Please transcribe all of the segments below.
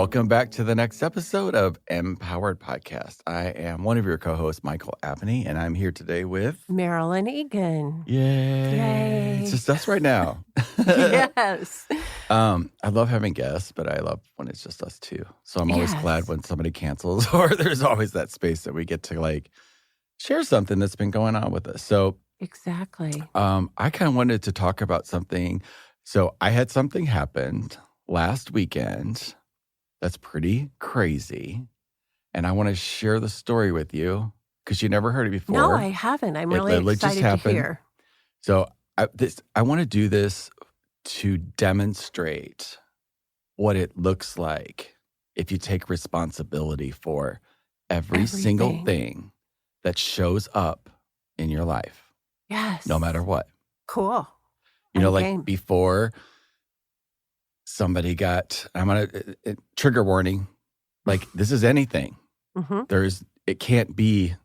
Welcome back to the next episode of Empowered Podcast. I am one of your co-hosts, Michael Abney, and I'm here today with Marilyn Egan. Yay. It's just us right now. Yes. I love having guests, but I love when it's just us too. So I'm always glad when somebody cancels, or there's always that space that we get to share something that's been going on with us. So exactly. I kind of wanted to talk about something. So I had something happen last weekend that's pretty crazy. And I want to share the story with you because you never heard it before. No, I haven't. I'm really excited to hear. So I want to do this to demonstrate what it looks like if you take responsibility for every single thing that shows up in your life. Yes. No matter what. Cool. Before somebody got, I'm going to, trigger warning, this is anything. Mm-hmm. It can't be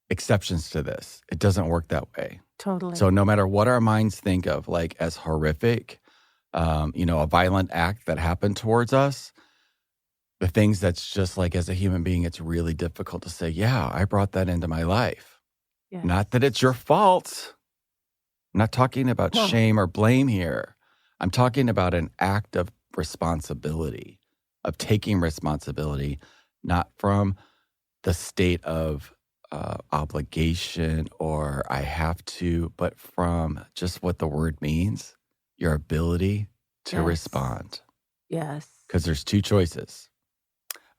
exceptions to this. It doesn't work that way. Totally. So no matter what our minds think of as horrific, a violent act that happened towards us, the things that's just as a human being, it's really difficult to say, yeah, I brought that into my life. Yes. Not that it's your fault. I'm not talking about shame or blame here. I'm talking about an act of responsibility, of taking responsibility, not from the state of obligation or I have to, but from just what the word means, your ability to respond. Yes. Because there's two choices,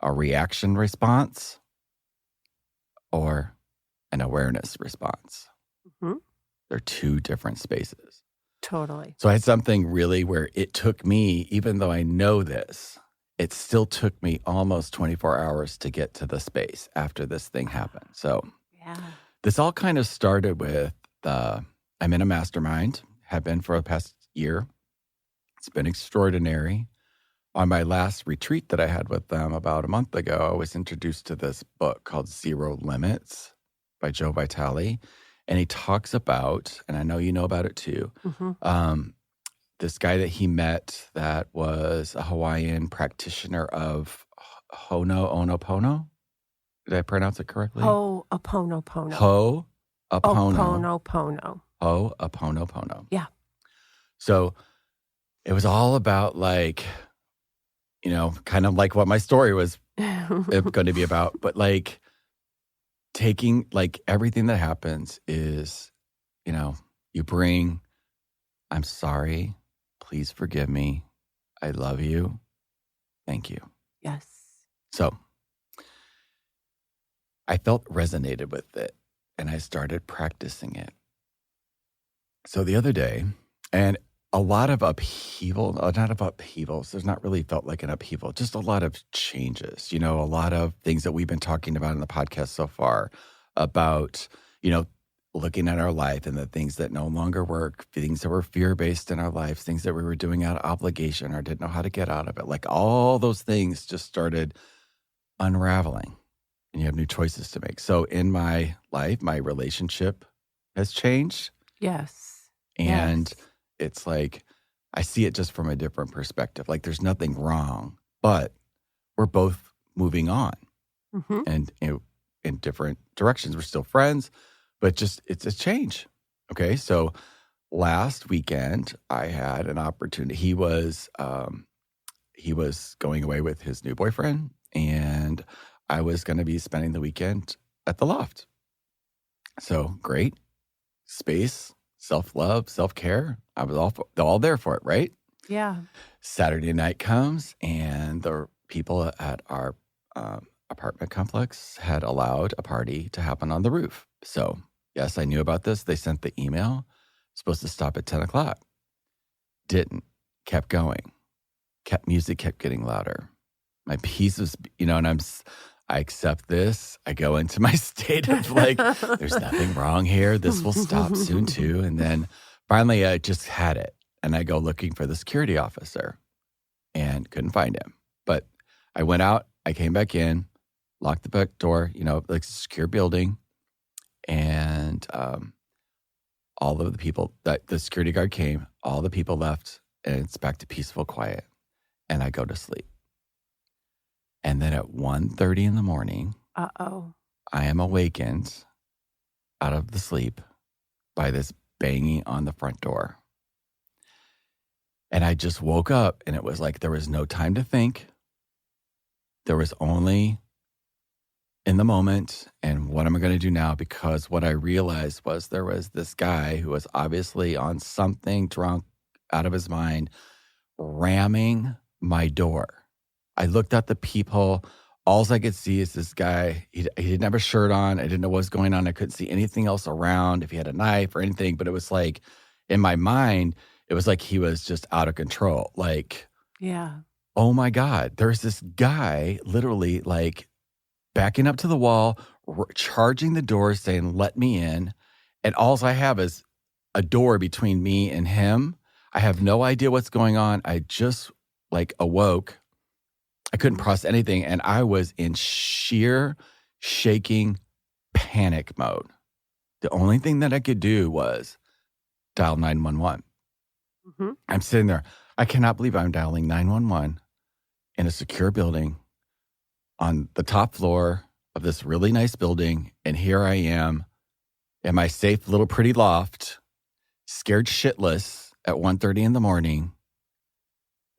a reaction response or an awareness response. Mm-hmm. They're two different spaces. Totally. So I had something really where it took me, even though I know this, it still took me almost 24 hours to get to the space after this thing happened. So this all kind of started with I'm in a mastermind, have been for the past year. It's been extraordinary. On my last retreat that I had with them about a month ago, I was introduced to this book called Zero Limits by Joe Vitale. And he talks about, and I know you know about it too, this guy that he met that was a Hawaiian practitioner of Ho'oponopono. Did I pronounce it correctly? Ho'oponopono. Ho'oponopono. Ho'oponopono. Yeah. So it was all about kind of like what my story was going to be about, but taking everything that happens is, you bring, I'm sorry, please forgive me, I love you, thank you. Yes. So I felt resonated with it and I started practicing it. So the other day, and a lot of upheaval, not of upheavals, there's not really felt like an upheaval, just a lot of changes, a lot of things that we've been talking about in the podcast so far about, looking at our life and the things that no longer work, things that were fear-based in our lives, things that we were doing out of obligation or didn't know how to get out of it. All those things just started unraveling and you have new choices to make. So in my life, my relationship has changed. Yes. And it's I see it just from a different perspective. There's nothing wrong, but we're both moving on and in different directions. We're still friends, but just it's a change. Okay. So last weekend I had an opportunity. He was going away with his new boyfriend and I was going to be spending the weekend at the loft. So great space, self-love, self-care. I was all there for it, right? Yeah. Saturday night comes and the people at our apartment complex had allowed a party to happen on the roof. So yes, I knew about this. They sent the email. Supposed to stop at 10 o'clock. Didn't. Kept going. Music kept getting louder. My piece was, and I accept this. I go into my state of there's nothing wrong here. This will stop soon too. And then finally I just had it. And I go looking for the security officer and couldn't find him. But I went out, I came back in, locked the back door, a secure building. And all of the people, the security guard came, all the people left, and it's back to peaceful quiet. And I go to sleep. And then at 1:30 in the morning, Uh-oh. I am awakened out of the sleep by this banging on the front door. And I just woke up and it was like there was no time to think. There was only in the moment and what am I going to do now? Because what I realized was there was this guy who was obviously on something, drunk, out of his mind, ramming my door. I looked at the peephole. All I could see is this guy. He didn't have a shirt on. I didn't know what was going on. I couldn't see anything else around, if he had a knife or anything. But it was like, in my mind, it was like he was just out of control. Like, Yeah. oh my God, there's this guy literally like backing up to the wall, charging the door, saying, let me in. And all I have is a door between me and him. I have no idea what's going on. I just like awoke. I couldn't process anything. And I was in sheer shaking panic mode. The only thing that I could do was dial 911. Mm-hmm. I'm sitting there. I cannot believe I'm dialing 911 in a secure building on the top floor of this really nice building. And here I am in my safe little pretty loft, scared shitless at 1:30 in the morning.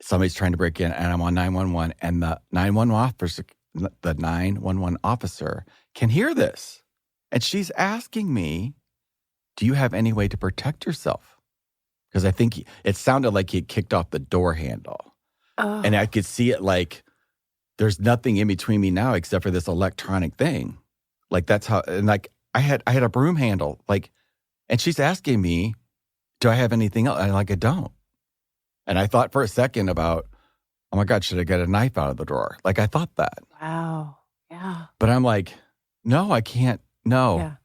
Somebody's trying to break in and I'm on 911 and the 911 officer can hear this. And she's asking me, do you have any way to protect yourself? Because I think it sounded like he had kicked off the door handle. Oh. And I could see it like, there's nothing in between me now except for this electronic thing. Like that's how, and like I had a broom handle, like, and she's asking me, do I have anything else? And I'm like, I don't. And I thought for a second about, oh my God, should I get a knife out of the drawer? Like I thought that. Wow. Yeah. But I'm like, no, I can't. No, Yeah.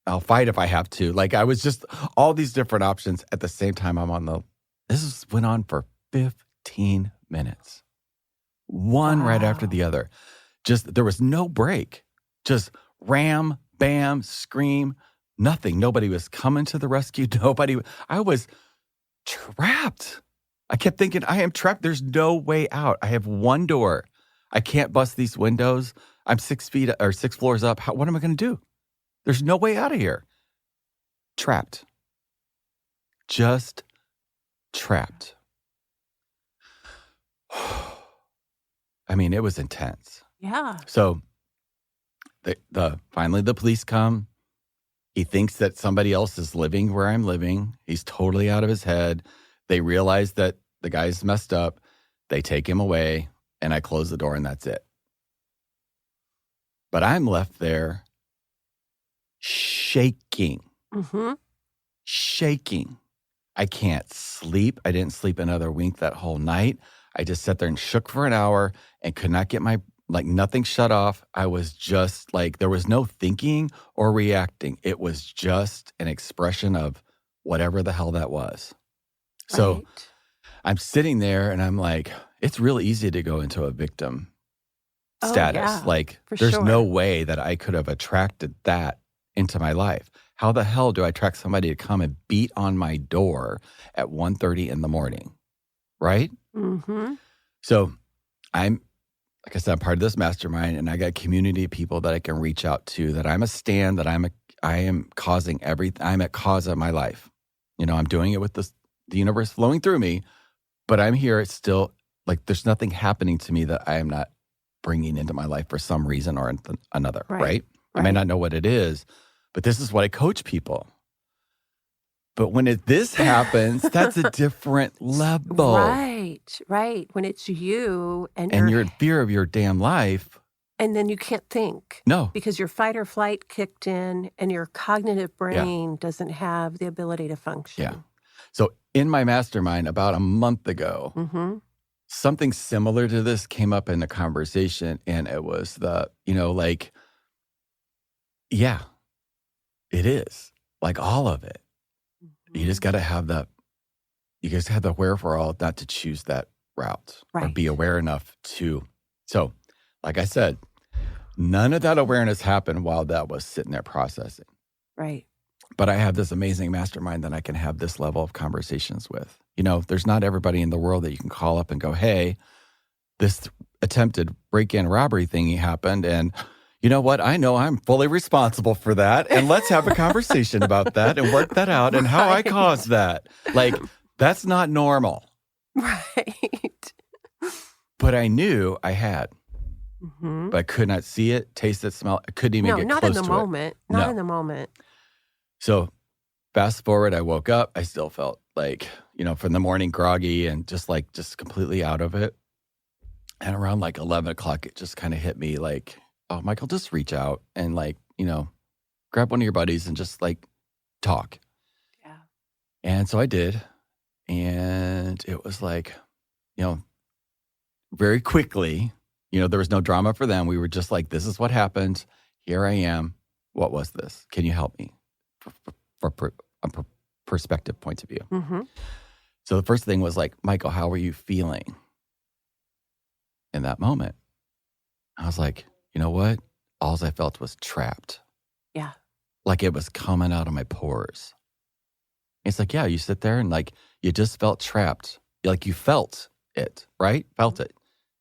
I'll fight if I have to. Like I was just all these different options at the same time. Went on for 15 minutes. One right after the other. Just, there was no break. Just ram, bam, scream, nothing. Nobody was coming to the rescue. I was trapped. I kept thinking, I am trapped. There's no way out. I have one door. I can't bust these windows. I'm 6 floors up. What am I going to do? There's no way out of here. Trapped. Just trapped. I mean, it was intense. Yeah. So finally the police come. He thinks that somebody else is living where I'm living. He's totally out of his head. They realize that the guy's messed up. They take him away and I close the door and that's it. But I'm left there shaking. Mm-hmm. Shaking. I can't sleep. I didn't sleep another wink that whole night. I just sat there and shook for an hour and could not get nothing shut off. I was just like, there was no thinking or reacting. It was just an expression of whatever the hell that was. So Right. I'm sitting there and I'm like, it's real easy to go into a victim status. Yeah, like for there's sure. no way that I could have attracted that into my life. How the hell do I attract somebody to come and beat on my door at 1:30 in the morning? Right? Mm-hmm. So like I said, I'm part of this mastermind and I got a community of people that I can reach out to, that I'm a stand, that I am causing everything. I'm at cause of my life. You know, I'm doing it with the universe flowing through me, but I'm here. It's still like, there's nothing happening to me that I am not bringing into my life for some reason or another. Right? I may not know what it is, but this is what I coach people. But when this happens, that's a different level. Right. When it's you and you're in fear of your damn life. and then you can't think. No. Because your fight or flight kicked in and your cognitive brain doesn't have the ability to function. Yeah. So in my mastermind about a month ago, Mm-hmm. something similar to this came up in the conversation. And it was yeah, it is. Like all of it. You just got to have the wherewithal not to choose that route or be aware enough to. So, like I said, none of that awareness happened while that was sitting there processing. Right. But I have this amazing mastermind that I can have this level of conversations with. You know, there's not everybody in the world that you can call up and go, hey, this attempted break-in robbery thingy happened. And you know what? I know I'm fully responsible for that. And let's have a conversation about that and work that out and how I Right. caused that. Like, that's not normal. Right. But I knew I had. Mhm. But I could not see it, taste it, smell it. I couldn't even No, get not in close the to it. moment. Not in No. the moment. So fast forward, I woke up. I still felt like, from the morning groggy and just completely out of it. And around like 11 o'clock, it just kind of hit me like, oh, Michael, just reach out and grab one of your buddies and just talk. Yeah. And so I did. And it was like, very quickly, there was no drama for them. We were just like, this is what happened. Here I am. What was this? Can you help me for a perspective point of view? Mm-hmm. So the first thing was like, Michael, how are you feeling in that moment? I was like, you know what? All I felt was trapped. Yeah. Like it was coming out of my pores. It's like, yeah, you sit there and you just felt trapped. Like you felt it, right? Felt it.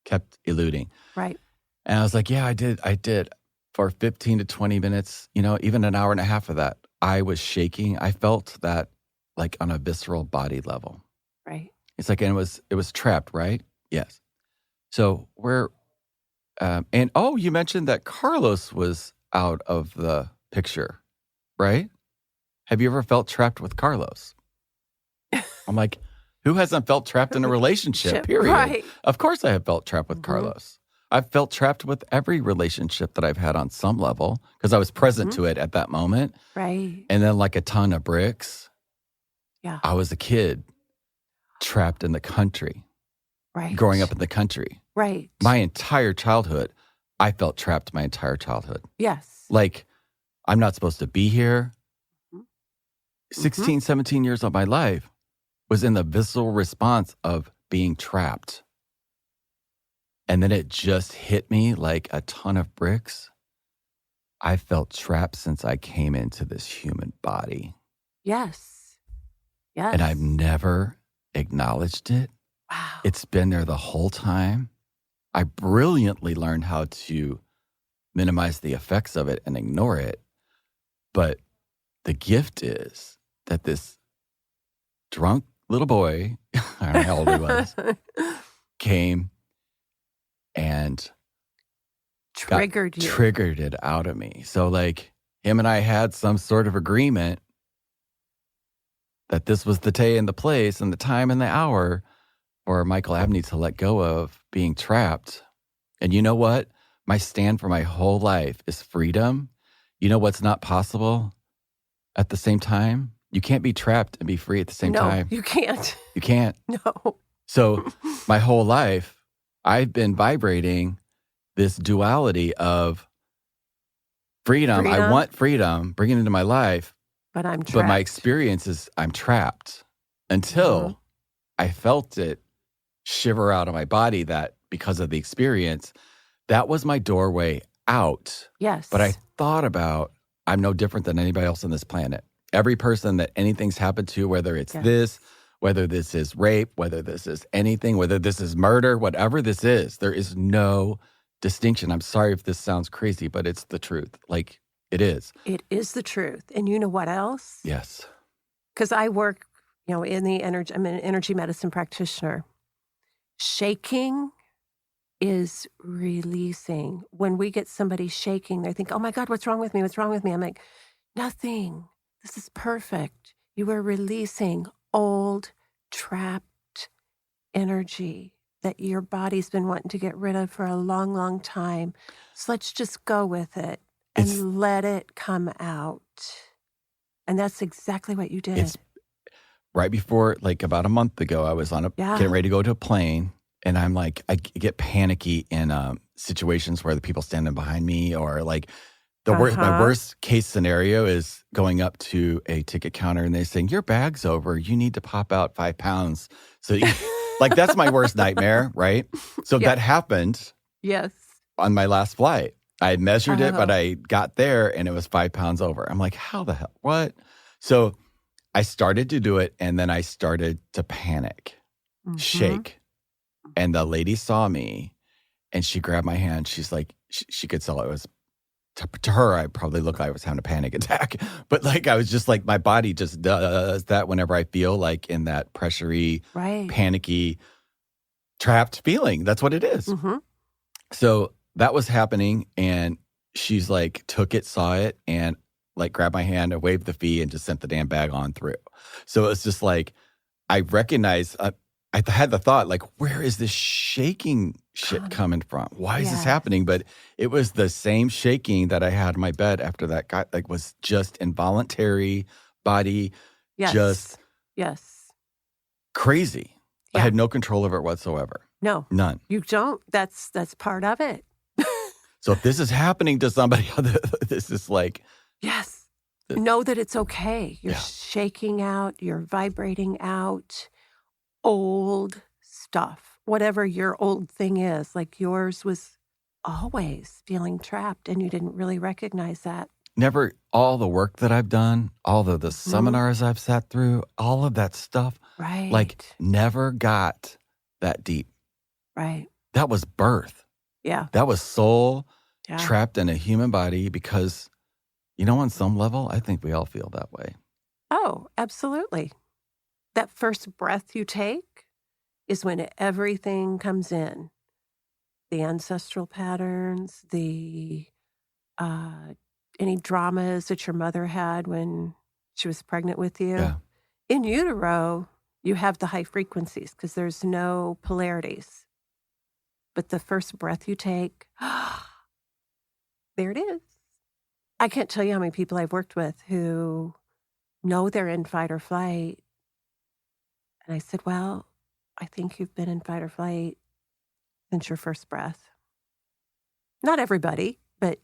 Kept eluding. Right. And I was like, yeah, I did. For 15 to 20 minutes, even an hour and a half of that, I was shaking. I felt that like on a visceral body level. Right. It's like, and it was trapped, right? Yes. So you mentioned that Carlos was out of the picture, right? Have you ever felt trapped with Carlos? I'm like, who hasn't felt trapped in a relationship, period? Right. Of course I have felt trapped with Carlos. I've felt trapped with every relationship that I've had on some level because I was present to it at that moment. Right. And then like a ton of bricks. Yeah. I was a kid trapped in the country. Right. Growing up in the country. Right. My entire childhood, I felt trapped my entire childhood. Yes. Like, I'm not supposed to be here. 16, 17 years of my life was in the visceral response of being trapped. And then it just hit me like a ton of bricks. I felt trapped since I came into this human body. Yes. Yes. And I've never acknowledged it. Wow. It's been there the whole time. I brilliantly learned how to minimize the effects of it and ignore it. But the gift is that this drunk little boy, I don't know how old he was, came and triggered it out of me. So him and I had some sort of agreement that this was the day and the place and the time and the hour for Michael Abney to let go of being trapped. And you know what? My stand for my whole life is freedom. You know what's not possible at the same time? You can't be trapped and be free at the same time. No, you can't. You can't. No. So my whole life, I've been vibrating this duality of freedom. I want freedom, bring it into my life. But I'm trapped. But my experience is I'm trapped until I felt it shiver out of my body that because of the experience, that was my doorway out. Yes. But I thought about, I'm no different than anybody else on this planet. Every person that anything's happened to, whether it's this, whether this is rape, whether this is anything, whether this is murder, whatever this is, there is no distinction. I'm sorry if this sounds crazy, but it's the truth. Like it is. It is the truth. And you know what else? Yes. Because I work, in the energy, I'm an energy medicine practitioner. Shaking is releasing. When we get somebody shaking, they think, oh my God, what's wrong with me? What's wrong with me? I'm like, nothing. This is perfect. You are releasing old, trapped energy that your body's been wanting to get rid of for a long, long time. So let's just go with it and let it come out. And that's exactly what you did. It's right before, about a month ago, I was on getting ready to go to a plane. And I'm like, I get panicky in situations where the people standing behind me or my worst case scenario is going up to a ticket counter and they're saying, your bag's over. You need to pop out 5 pounds. So that's my worst nightmare, right? So that happened on my last flight. I had measured it, but I got there and it was 5 pounds over. I'm like, how the hell? What? So I started to do it and then I started to panic, shake. And the lady saw me And she grabbed my hand. She's like, she could tell it was, to her, I probably looked like I was having a panic attack. But like, I was just like, my body just does that whenever I feel like in that pressury, Right. panicky, trapped feeling. That's what it is. Mm-hmm. So that was happening. And she's like, took it, saw it, and like grabbed my hand and waved the fee and just sent the damn bag on through. So it's just like, I recognize, I had the thought, like, where is this shaking shit coming from? Why is this happening? But it was the same shaking that I had in my bed after that guy, like, was just involuntary body, just Yes. crazy. I Yeah. had no control over it whatsoever. No. None. You don't. That's part of it. So if this is happening to somebody, this is like, Yes. Know that it's okay. You're Yeah. shaking out, you're vibrating out old stuff, whatever your old thing is. Like yours was always feeling trapped and you didn't really recognize that. never all the work that I've done, all the seminars I've sat through, all of that stuff, Right. like never got that deep. Right. That was birth. Yeah. That was soul Yeah. trapped in a human body because, on some level, I think we all feel that way. Oh, absolutely. That first breath you take is when everything comes in. The ancestral patterns, the any dramas that your mother had when she was pregnant with you. Yeah. In utero, you have the high frequencies because there's no polarities. But the first breath you take, there it is. I can't tell you how many people I've worked with who know they're in fight or flight. And I said, well, I think you've been in fight or flight since your first breath. Not everybody, but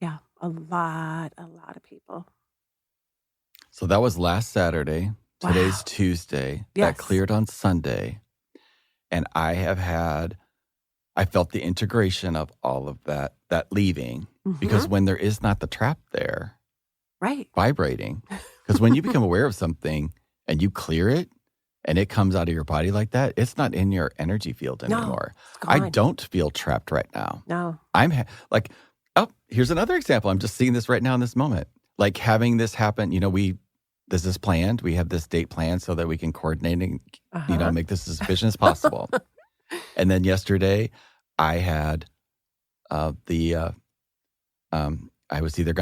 yeah, a lot of people. So that was last Saturday. Today's Wow. Tuesday. Yes. That cleared on Sunday. And I felt the integration of all of that leaving. Because when there is not the trap there, Right. vibrating, because when you become aware of something and you clear it and it comes out of your body like that, it's not in your energy field anymore. It's I gone. don't feel trapped right now. No. I'm here's another example. I'm just seeing this right now in this moment. Like having this happen, this is planned. We have this date planned so that we can coordinate and, make this as efficient as possible. And then yesterday I had I was either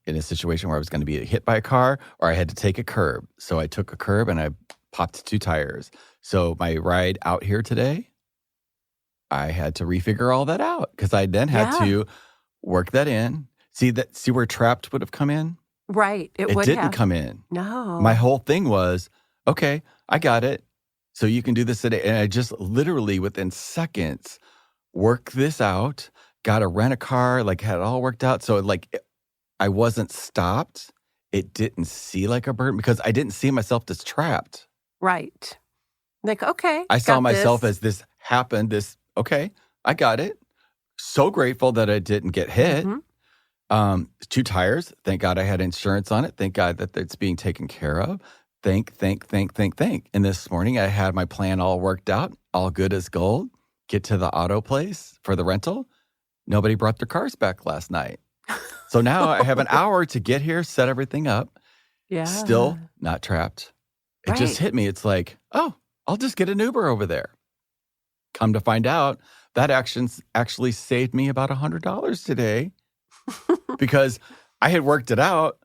in a situation where I was going to be hit by a car or I had to take a curb. So I took a curb and I popped 2 tires. So my ride out here today, I had to refigure all that out because I then had to work that in. See where trapped would have come in? Right. It would didn't have. come in. No. My whole thing was, okay, I got it. So you can do this today. And I just literally within seconds worked this out, got to rent a car, like had it all worked out. So I wasn't stopped. It didn't see like a burden because I didn't see myself as trapped. Right. Like, okay. I saw got myself this. as this happened, okay, I got it. So grateful that I didn't get hit. 2 tires. Thank God I had insurance on it. Thank God that it's being taken care of. Thank. And this morning I had my plan all worked out, all good as gold. Get to the auto place for the rental. Nobody brought their cars back last night. So now I have an hour to get here, set everything up. Yeah. Still not trapped. It just hit me. It's like, oh, I'll just get an Uber over there. Come to find out, that action's actually saved me about $100 today because I had worked it out,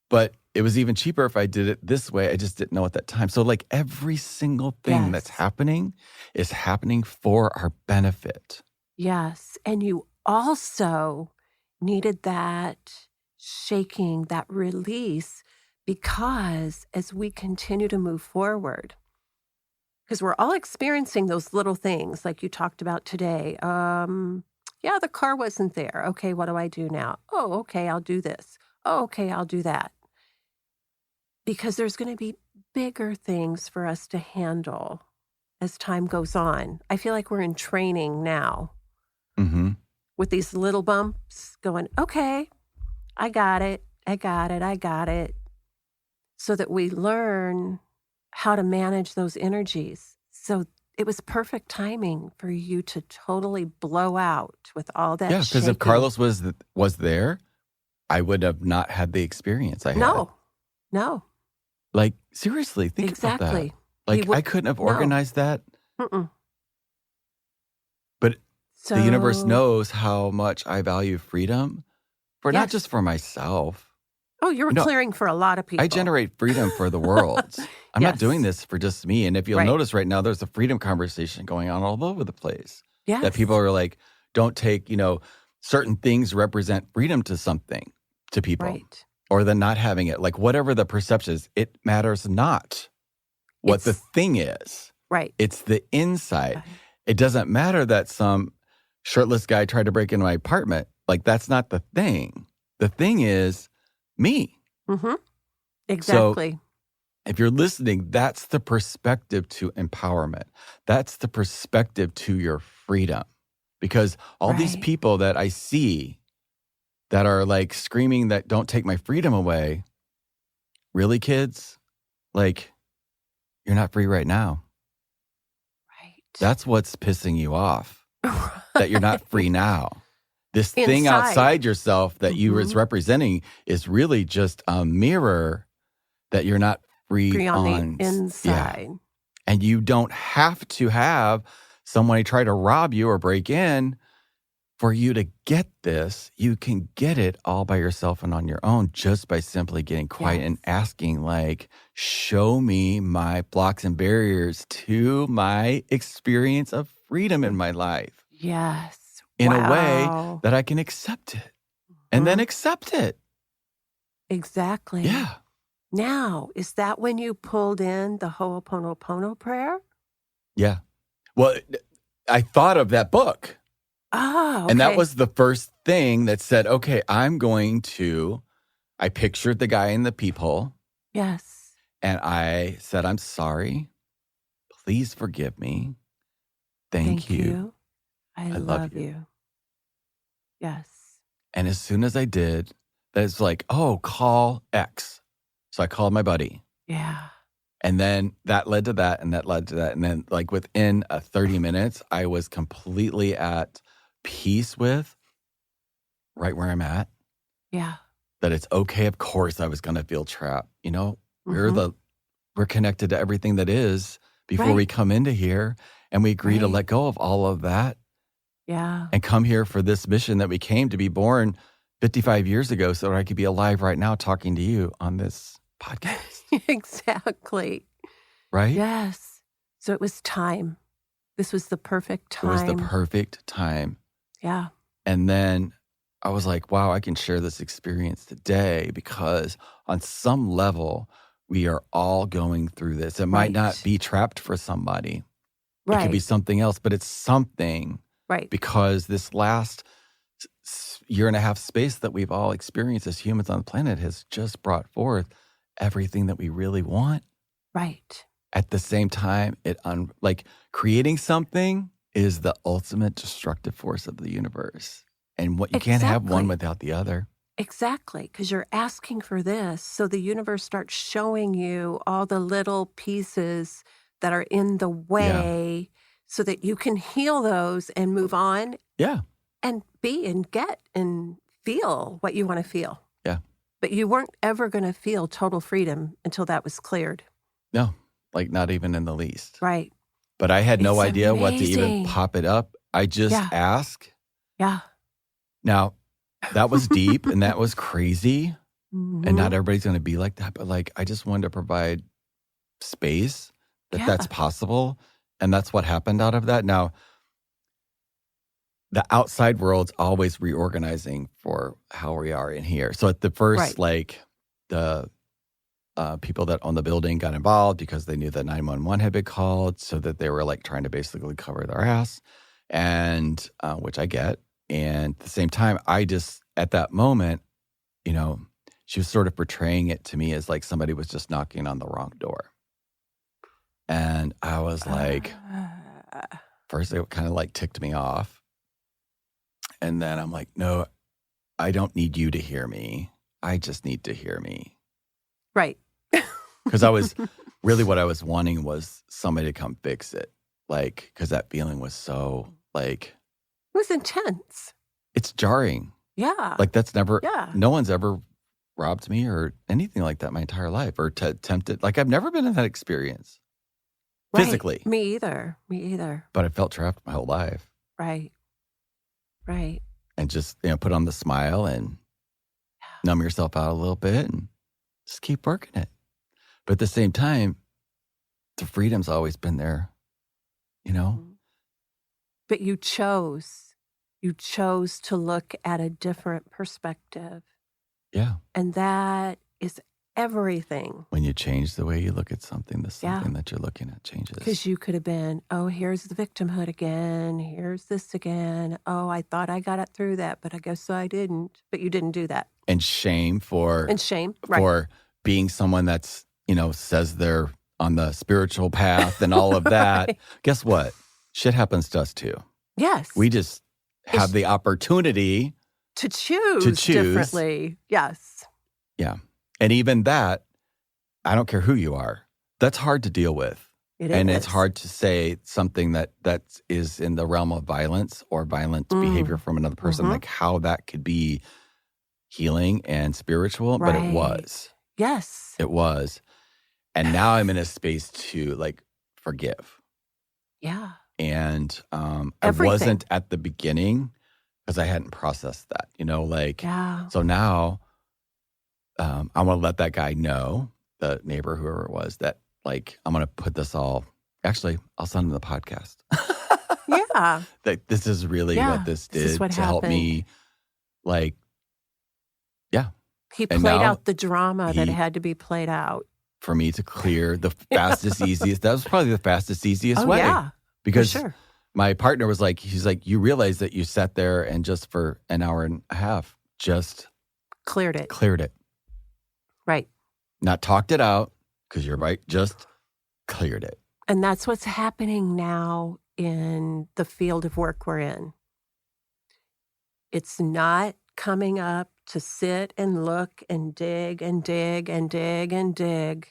but it was even cheaper if I did it this way. I just didn't know at that time. So like every single thing that's happening is happening for our benefit. Yes. And you also needed that shaking, that release, because as we continue to move forward, because we're all experiencing those little things like you talked about today. Yeah, the car wasn't there. Okay, what do I do now? Oh, okay, I'll do this. Oh, okay, I'll do that. Because there's going to be bigger things for us to handle as time goes on. I feel like we're in training now with these little bumps going, okay, I got it. So that we learn how to manage those energies so it was perfect timing for you to totally blow out with all that Yeah, because if shaking. Carlos was there, I would have not had the experience I had. No, Like, seriously, think about that. exactly. He Like, would I couldn't have no. organized that, Mm-mm. but the universe So, knows how much I value freedom for not just yes. for myself. Oh, you were You know, clearing for a lot of I people. generate freedom for the world. I'm not doing Yes. this for just me. And if you'll Right. notice right now, there's a freedom conversation going on all over the place that people Yes. are like, don't take, certain things represent freedom to something, to people, Right. or the not having it. Like whatever the perception is, it matters not what the It's thing is. right. It's the inside. It doesn't matter that some shirtless guy tried to break into my apartment. Like that's not the thing. The thing is me. Mm-hmm. So Exactly. if you're listening, that's the perspective to empowerment. That's the perspective to your freedom. Because all these Right. people that I see that are like screaming that don't take my freedom away, really, kids? Like, you're not free right now. Right. That's what's pissing you off, that you're not free now. This thing Inside. outside yourself that you is Mhm. representing is really just a mirror that you're not free Free on the on. Yeah. inside. And you don't have to have somebody try to rob you or break in for you to get this. You can get it all by yourself and on your own just by simply getting quiet and Yes. asking, like, show me my blocks and barriers to my experience of freedom in my life Yes. in a way Wow. that I can accept it and then Mhm. accept it. Exactly. Yeah. Now, is that when you pulled in the Ho'oponopono prayer? Yeah. Well, I thought of that book. Ah, And that okay. was the first thing that said, okay, I pictured the guy in the peephole Yes. and I said, I'm sorry. Please forgive me. Thank Thank you. you. I I love love you. you. Yes. And as soon as I did, that's like, oh, call X. So I called my buddy. Yeah. And then that led to that and that led to that. And then like within 30 minutes, I was completely at peace with right where I'm at. Yeah. That it's okay. Of course, I was going to feel trapped. Mhm. We're connected to everything that is before we Right. come into here, and we agree to Right. let go of all of that Yeah. and come here for this mission that we came to be born 55 years ago so that I could be alive right now talking to you on this podcast, Exactly. right? Yes. So it was time. This was the perfect It was the time. perfect time. Yeah. And then I was like, wow, I can share this experience today because on some level, we are all going through this. It might not Right. be trapped for somebody. It could be Right. something else, but it's something Right. because this last year and a half space that we've all experienced as humans on the planet has just brought forth everything that we really want. Right. At the same time, like creating something is the ultimate destructive force of the universe. And what you can't have one Exactly. without the other. Exactly. Because you're asking for this. So the universe starts showing you all the little pieces that are in the Yeah. way so that you can heal those and move on Yeah. and be and get and feel what you want to feel. Yeah. But you weren't ever going to feel total freedom until that was cleared. No, like not even in the least. Right. But I had no It's idea what to even amazing. pop it up. I just Yeah. ask. Yeah. Now, that was deep and that was crazy. And Mhm. not everybody's going to be like that. But like, I just wanted to provide space that that's Yeah. possible. And that's what happened out of that. Now, the outside world's always reorganizing for how we are in here. So at the first, Right. like the people that own the building got involved because they knew that 911 had been called, so that they were like trying to basically cover their ass, and which I get. And at the same time, I just at that moment, she was sort of portraying it to me as like somebody was just knocking on the wrong door, and I was like, Uh, first it kind of like ticked me off, and then I'm like, no, I don't need you to hear me. I just need to hear me. right. Because I was really what I was wanting was somebody to come fix it. like, because that feeling was so, like, It was intense. it's jarring. Yeah. Like, that's never, Yeah. no one's ever robbed me or anything like that my entire life, or tempted. Like, I've never been in that experience Right. physically, Me either. Me either. but I felt trapped my whole life. Right. Right. And just, put on the smile and numb yourself out a little bit and just keep working it. But at the same time, the freedom's always been there, But you chose to look at a different perspective. Yeah. And that is everything. When you change the way you look at something, the something that you're looking at changes. Because you could have been, oh, here's the victimhood again. Here's this again. Oh, I thought I got it through that, but I guess I didn't. But you didn't do that. And shame for being someone that's, says they're on the spiritual path and all of that. Right. Guess what? Shit happens to us too. Yes. We just have the opportunity to choose differently. Yes. Yeah. And even that, I don't care who you are, that's hard to deal with. And it's hard to say something that is in the realm of violence or violent behavior from another person, like how that could be healing and spiritual, but it was. Yes. It was. And now I'm in a space to like forgive. Yeah. And I wasn't at the beginning because I hadn't processed that, so now I want to let that guy know, the neighbor, whoever it was, that like, I'm going to put this all, actually, I'll send him the podcast. Yeah. That this is really what this did to help me, like, He played out the drama that had to be played out. For me to clear the fastest, easiest, that was probably the fastest, easiest way. Yeah. Because my partner was like, he's like, you realize that you sat there and just for an hour and a half, just cleared it. Right. Not talked it out, because you're right, just cleared it. And that's what's happening now in the field of work we're in. It's not coming up to sit and look and dig and dig and dig and dig.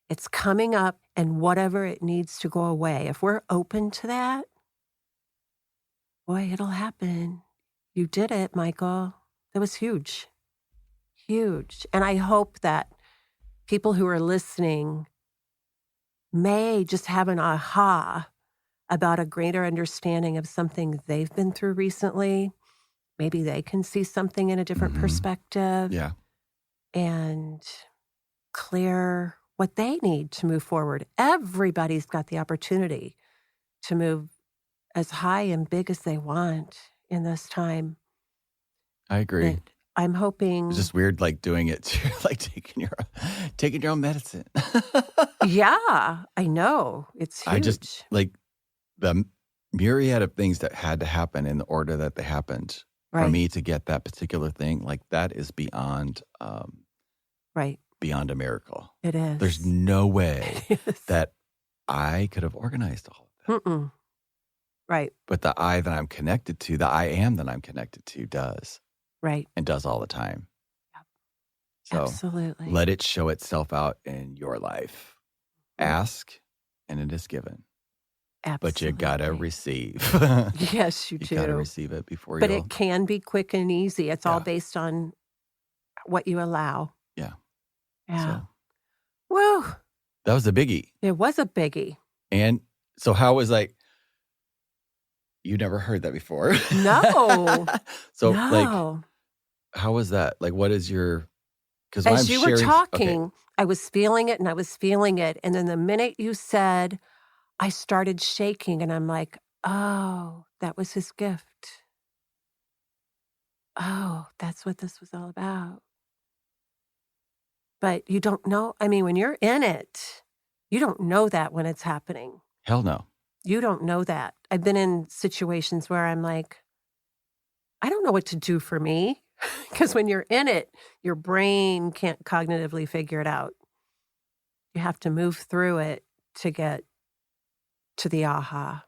It's coming up and whatever it needs to go away. If we're open to that, boy, it'll happen. You did it, Michael. That was huge. Huge. And I hope that people who are listening may just have an aha about a greater understanding of something they've been through recently. Maybe they can see something in a different perspective. Yeah. And clear what they need to move forward. Everybody's got the opportunity to move as high and big as they want in this time. I agree. But I'm hoping. It's just weird, like doing it, like taking your own medicine. Yeah, I know. It's huge. I just like the myriad of things that had to happen in the order that they happened for me to get that particular thing. Like that is beyond, beyond a miracle. It is. There's no way that I could have organized all of that. Right. But the I that I'm connected to, the I am that I'm connected to does. Right. And does all the time. Yep. So absolutely. Let it show itself out in your life. Ask, and it is given. Absolutely. But you gotta receive. Yes, you do. You gotta receive it before But it can be quick and easy. It's all based on what you allow. Yeah. Yeah. Woo. That was a biggie. It was a biggie. And so how was like, you never heard that before? No. So like, how was that? Like, what is your, because as you were talking, I was feeling it and I was feeling it. And then the minute you said, I started shaking and I'm like, oh, that was his gift. Oh, that's what this was all about. But you don't know. I mean, when you're in it, you don't know that when it's happening. Hell no. You don't know that. I've been in situations where I'm like, I don't know what to do for me. Because when you're in it, your brain can't cognitively figure it out. You have to move through it to get to the aha.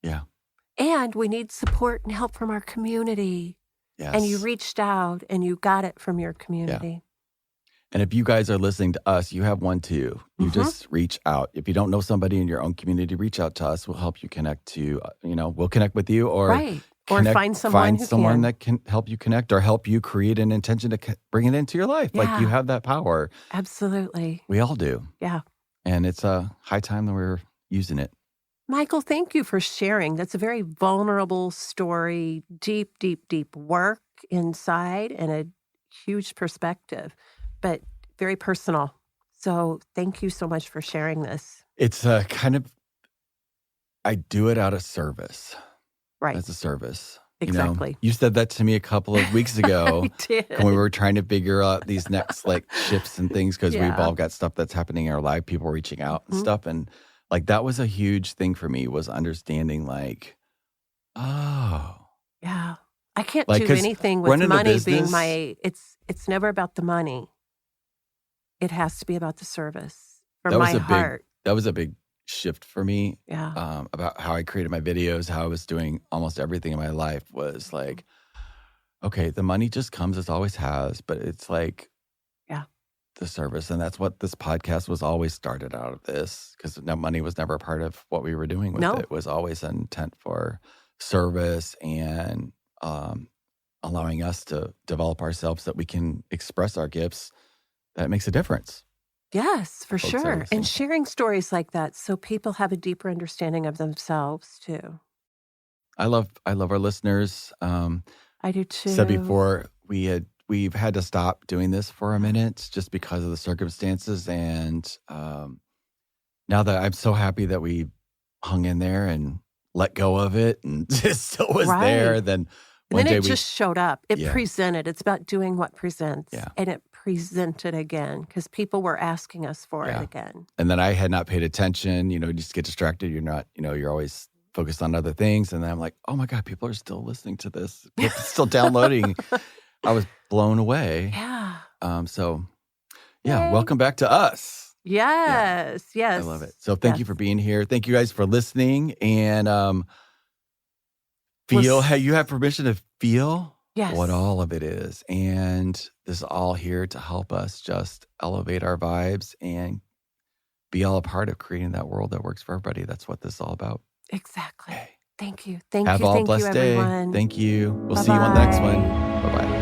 Yeah. And we need support and help from our community. Yes. And you reached out and you got it from your community. And if you guys are listening to us, you have one too. You just reach out. If you don't know somebody in your own community, reach out to us. We'll help you connect to, we'll connect with you or Right. Or find find someone someone can. that can help you connect or help you create an intention to bring it into your life. Like you Yeah. have that power. Absolutely. We all do. Yeah. And it's a high time that we're using it. Michael, thank you for sharing. That's a very vulnerable story, deep, deep, deep work inside and a huge perspective, but very personal. So thank you so much for sharing this. It's I do it out of service. Right. As a service. Exactly. You said that to me a couple of weeks ago. I did. When we were trying to figure out these next shifts and things because we've Yeah. all got stuff that's happening in our life, people reaching out and stuff. And that was a huge thing for me was understanding oh. Yeah. I can't Like, do 'cause anything with running a money being business- it's never about the money. It has to be about the service for That was my a heart. that was a big shift for me. Yeah. About how I created my videos, how I was doing almost everything in my life was okay, the money just comes as always has, but it's Yeah. the service. And that's what this podcast was always started out of this because money was never a part of what we were doing with No. it. It was always an intent for service and allowing us to develop ourselves so that we can express our gifts. That makes a difference. Yes, for folks that are sure. listening. And sharing stories like that so people have a deeper understanding of themselves too. I love our listeners. I do too. Said before we've had to stop doing this for a minute just because of the circumstances, and now that I'm so happy that we hung in there and let go of it, and it still was there. Right. Then And one then day it just showed up. It Yeah. presented. It's about doing what presents. Yeah. And it presented again because people were asking us for it Yeah. again. and then I had not paid attention. You just get distracted. You're not. You're always focused on other things, and then I'm like, oh my God, people are still listening to this. People are still downloading. I was blown away. Yeah. So, yeah, Yay. welcome back to us. Yes. Yes. I love it. So thank you Yes. for being here. Thank you guys for listening. And We'll hey, you have permission to feel Yes. what all of it is. And this is all here to help us just elevate our vibes and be all a part of creating that world that works for everybody. That's what this is all about. Exactly. Okay. Thank you. Thank Have you. all Thank blessed you, day. everyone. Thank you. We'll see you on the next one. Bye-bye. Bye-bye.